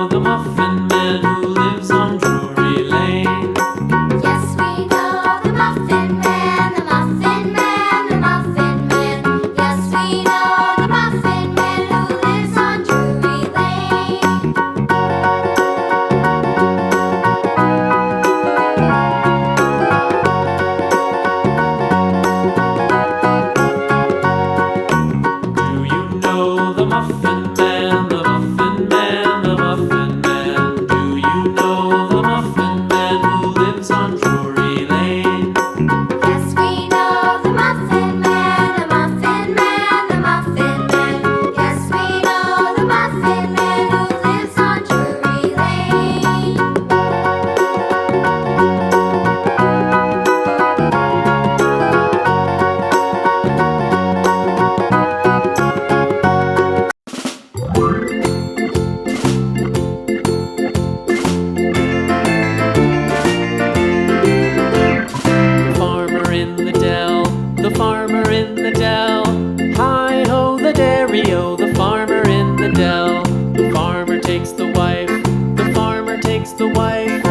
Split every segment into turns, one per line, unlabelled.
know the Muffin Man who lives on Drury Lane?
Yes, we know the Muffin Man, the Muffin Man, the Muffin Man. Yes, we know the Muffin Man who lives on Drury Lane.
Do you know the Muffin Man, the Muffin Man, the Muffin Man? Do you know the Muffin Man who lives on Drury Lane?
Yes, we know the Muffin Man, the Muffin Man, the Muffin Man. Yes, we know the Muffin Man who lives on Drury Lane.
The farmer in the dell, the farmer in the dell. Hi-ho, the dairy-o, the farmer in the dell. The farmer takes the wife, the farmer takes the wife.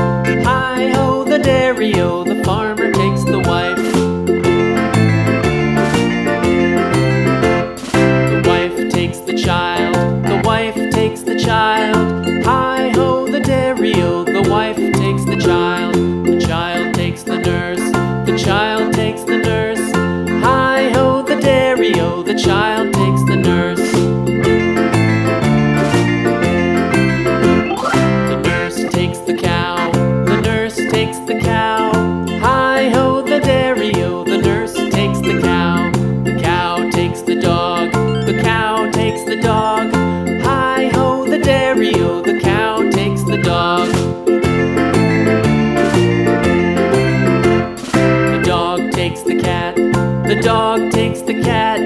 Hi-ho, the dairy-o, the farmer takes the wife. The wife takes the child, the wife takes the child. Hi-ho, the dairy-o, the wife takes the child. The child takes the nurse, the child takes the nurse. Hi-ho, the dairy-o, the child takes the nurse. The nurse takes the cow, the nurse takes the cow. Hi-ho, the dairy-o, the nurse takes the cow. The cow takes the dog, the cow takes the dog. Hi-ho, the dairy-o, the cow takes the dog. The dog takes the cat, the dog takes the cat.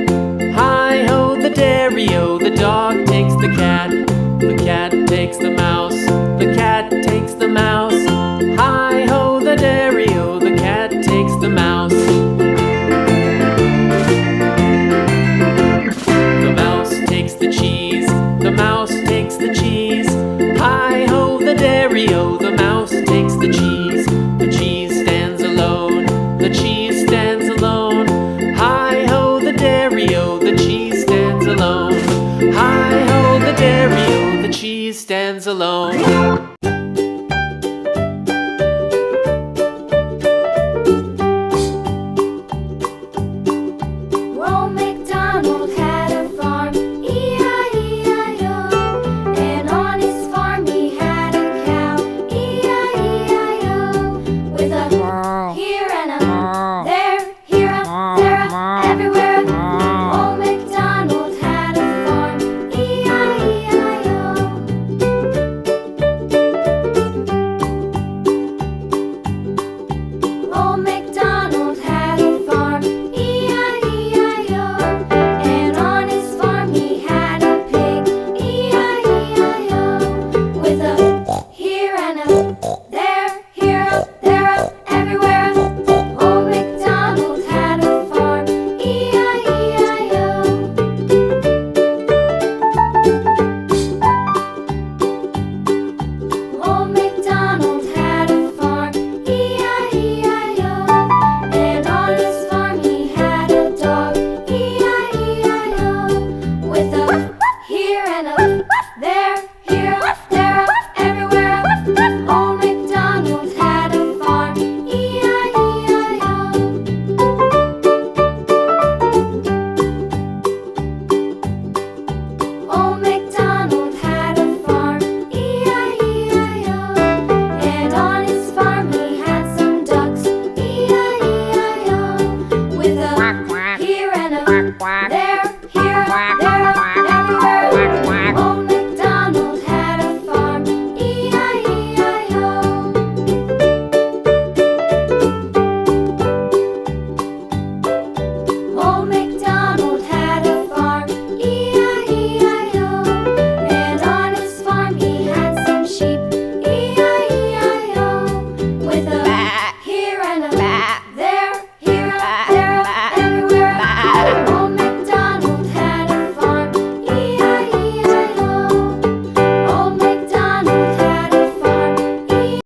Hi-ho, the dairy-o, the dog takes the cat. The cat takes the mouse, the cat takes the mouse. Hi-ho, the dairy-o, the cat takes the mouse. The mouse takes the cheese, the mouse takes the cheese. Hi-ho, the dairy-o, the mouse takes the cheese. The cheese stands alone, the cheese stands alone. Hi-ho, the dairy-o, the cheese stands alone. Hi-ho, the dairy-o, the cheese stands alone.